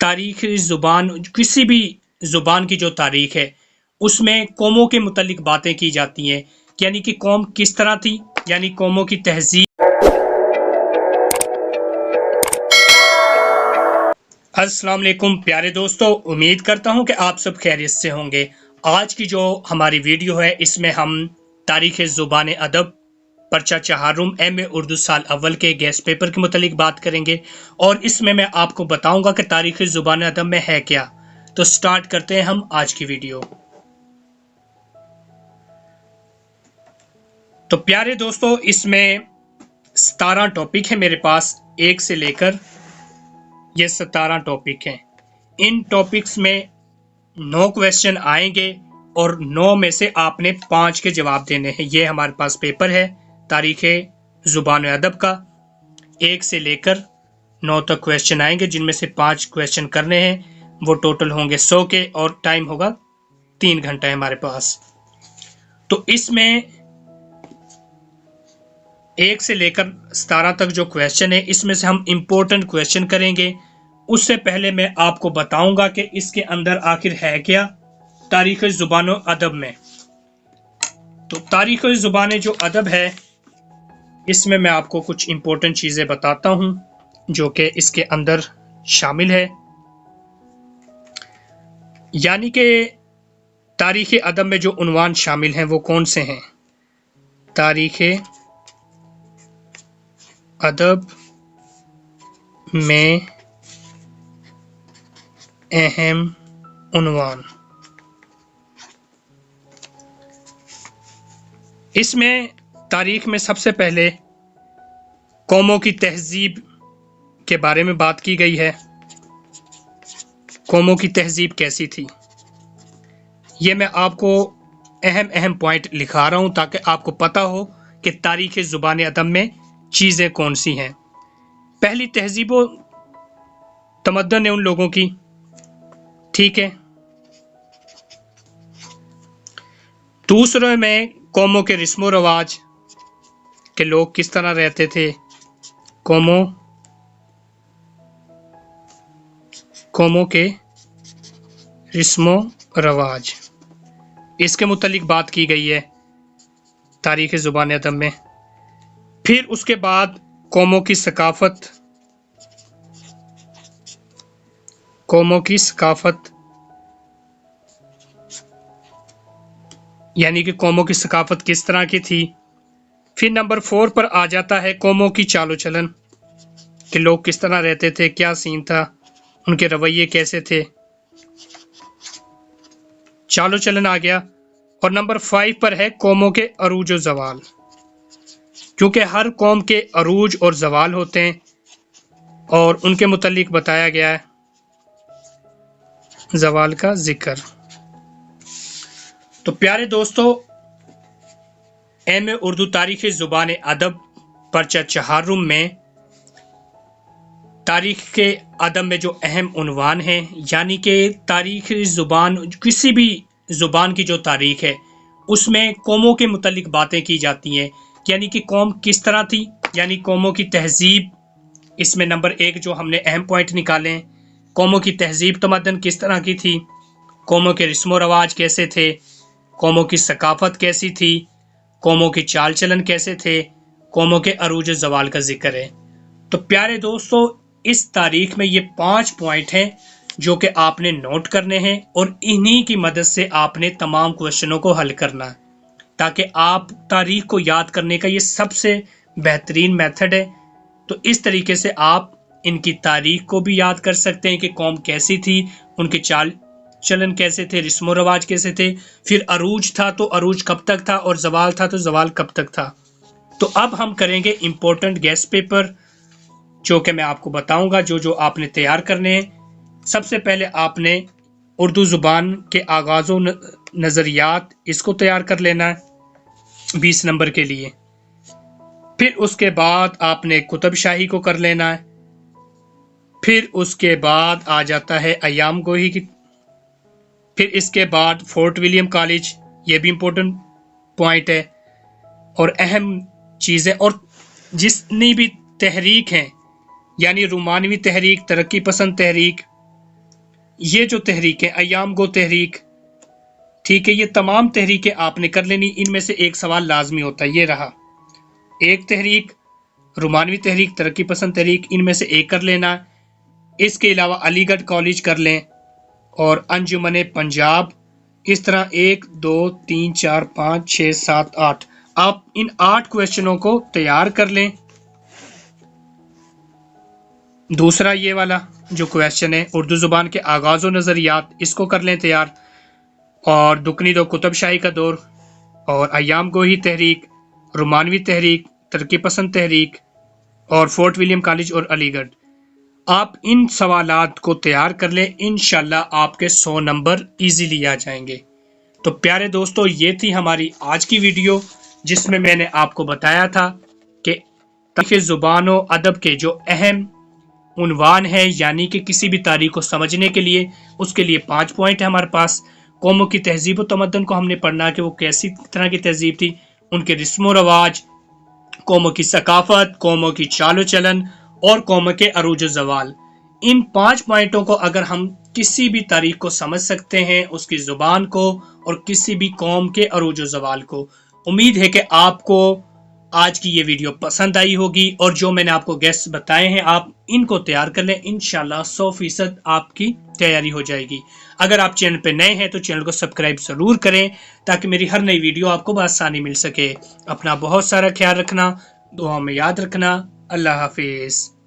तारीख़ ज़ुबान, किसी भी ज़ुबान की जो तारीख़ है उसमें कौमों के मुतल्लिक बातें की जाती हैं, यानी कि कौम किस तरह थी, यानी कौमों की तहज़ीब। अस्सलाम वालेकुम प्यारे दोस्तों, उम्मीद करता हूं कि आप सब खैरियत से होंगे। आज की जो हमारी वीडियो है इसमें हम तारीख़ ज़ुबान अदब पर्चा चहारुम M.A. उर्दू साल अव्वल के गेस्ट पेपर के मुतालिक बात करेंगे और इसमें मैं आपको बताऊंगा कि तारीख़ ज़ुबान अदब में है क्या। तो स्टार्ट करते हैं हम आज की वीडियो। तो प्यारे दोस्तों, इसमें 17 टॉपिक है मेरे पास, 1 से लेकर ये 17 टॉपिक हैं। इन टॉपिक्स में 9 क्वेश्चन आएंगे और 9 में से आपने 5 के जवाब देने हैं। ये हमारे पास पेपर है तारीख़ ज़ुबान अदब का, 1 से लेकर 9 तक क्वेश्चन आएंगे जिनमें से 5 क्वेश्चन करने हैं। वो टोटल होंगे 100 के और टाइम होगा 3 घंटा है हमारे पास। तो इसमें 1 से लेकर 17 तक जो क्वेश्चन है इसमें से हम इम्पोर्टेंट क्वेश्चन करेंगे। उससे पहले मैं आपको बताऊंगा कि इसके अंदर आखिर है क्या तारीख़ ज़ुबान अदब में। तो तारीख़ ज़ुबान जो अदब है इसमें मैं आपको कुछ इम्पोर्टेंट चीज़ें बताता हूं जो कि इसके अंदर शामिल है। यानी कि तारीख़ अदब में जो उन्वान शामिल हैं वो कौन से हैं। तारीख़ अदब में अहम उन्वान, इसमें तारीख़ में सबसे पहले कौमों की तहज़ीब के बारे में बात की गई है। कौमों की तहज़ीब कैसी थी, ये मैं आपको अहम पॉइंट लिखा रहा हूँ ताकि आपको पता हो कि तारीख़ ज़ुबान अदब में चीज़ें कौन सी हैं। पहली तहज़ीब व तमद्दुन है उन लोगों की, ठीक है। दूसरे में कौमों के रस्म व रवाज के लोग किस तरह रहते थे। कौमों के रस्म व रवाज, इसके मुतालिक बात की गई है तारीख़ ज़ुबान अदब में। फिर उसके बाद कौमों की सकाफ़त, यानी कि कौमों की सकाफ़त किस तरह की थी। फिर नंबर 4 पर आ जाता है कौमों की चालो चलन, कि लोग किस तरह रहते थे, क्या सीन था, उनके रवैये कैसे थे, चालो चलन आ गया। और नंबर 5 पर है कौमों के अरूज व ज़वाल, क्योंकि हर कौम के अरूज और ज़वाल होते हैं और उनके मुतालिक बताया गया है ज़वाल का जिक्र। तो प्यारे दोस्तों, M.A. उर्दू तारीख़ ज़ुबान अदब पर्चा चहारुम में तारीख़ के अदब में जो अहम उन्वान हैं, यानी कि तारीख़ ज़ुबान, किसी भी ज़ुबान की जो तारीख़ है उसमें कौमों के मुतल्लिक बातें की जाती हैं, यानी कि कौम किस तरह थी, यानी कौमों की तहज़ीब। इसमें नंबर 1 जो हमने अहम पॉइंट निकाले हैं, कौमों की तहज़ीब तमद्दन किस तरह की थी, कौमों के रस्म व रवाज कैसे थे, कौमों की सकाफ़त कैसी थी, कौमों के चाल चलन कैसे थे, कौमों के अरूज व ज़वाल का जिक्र है। तो प्यारे दोस्तों, इस तारीख़ में ये 5 पॉइंट हैं जो कि आपने नोट करने हैं और इन्हीं की मदद से आपने तमाम क्वेश्चनों को हल करना है, ताकि आप तारीख़ को याद करने का ये सबसे बेहतरीन मेथड है। तो इस तरीके से आप इनकी तारीख़ को भी याद कर सकते हैं कि कौम कैसी थी, उनके चाल चलन कैसे थे, रस्म व रवाज कैसे थे। फिर अरूज था तो अरूज कब तक था, और ज़वाल था तो ज़वाल कब तक था। तो अब हम करेंगे इम्पोर्टेंट गेस्ट पेपर जो कि मैं आपको बताऊंगा जो आपने तैयार करने हैं। सबसे पहले आपने उर्दू ज़ुबान के आगाज़ व नज़रियात, इसको तैयार कर लेना है 20 नंबर के लिए। फिर उसके बाद आपने कुतुब शाही को कर लेना है। फिर उसके बाद आ जाता है अय्याम गोही की। फिर इसके बाद फोर्ट विलियम कॉलेज, ये भी इम्पोर्टेंट पॉइंट है और अहम चीज़ें। और जितनी भी तहरीक हैं, यानी रोमानवी तहरीक, तरक्की पसंद तहरीक, یہ جو تحریک ہے ایام گو تحریک، ٹھیک ہے، یہ تمام تحریکیں آپ نے کر لینی، ان میں سے ایک سوال لازمی ہوتا ہے، یہ رہا ایک تحریک، رومانوی تحریک، ترقی پسند تحریک، ان میں سے ایک کر لینا۔ اس کے علاوہ علی گڑھ کالج کر لیں اور انجمن پنجاب، اس طرح 1 2 3 4 5 6 7 8، آپ ان 8 کویشچنوں کو تیار کر لیں۔ دوسرا یہ والا جو کویشچن ہے اردو زبان کے آغاز و نظریات، اس کو کر لیں تیار، اور دکنی دو کتب شاہی کا دور، اور ایام گوہی تحریک، رومانوی تحریک، ترقی پسند تحریک، اور فورٹ ولیم کالج اور علی گڑھ۔ آپ ان سوالات کو تیار کر لیں، انشاءاللہ آپ کے 100 نمبر ایزیلی آ جائیں گے۔ تو پیارے دوستو، یہ تھی ہماری آج کی ویڈیو، جس میں میں نے آپ کو بتایا تھا کہ تاریخ زبان و ادب کے جو اہم عنوان ہے، یعنی کہ کسی بھی تاریخ کو سمجھنے کے لیے اس کے لیے 5 پوائنٹ ہے ہمارے پاس۔ قوموں کی تہذیب و تمدن کو ہم نے پڑھنا کہ وہ کیسی طرح کی تہذیب تھی، ان کے رسم و رواج، قوموں کی ثقافت، قوموں کی چال و چلن، اور قوموں کے عروج و زوال۔ ان 5 پوائنٹوں کو اگر ہم کسی بھی تاریخ کو سمجھ سکتے ہیں، اس کی زبان کو اور کسی بھی قوم کے عروج و زوال کو۔ امید ہے کہ آپ کو آج کی یہ ویڈیو پسند آئی ہوگی، اور جو میں نے آپ کو گیسٹ بتائے ہیں آپ ان کو تیار کر لیں، انشاءاللہ 100% آپ کی تیاری ہو جائے گی۔ اگر آپ چینل پہ نئے ہیں تو چینل کو سبسکرائب ضرور کریں تاکہ میری ہر نئی ویڈیو آپ کو بآسانی مل سکے۔ اپنا بہت سارا خیال رکھنا، دعا میں یاد رکھنا۔ اللہ حافظ۔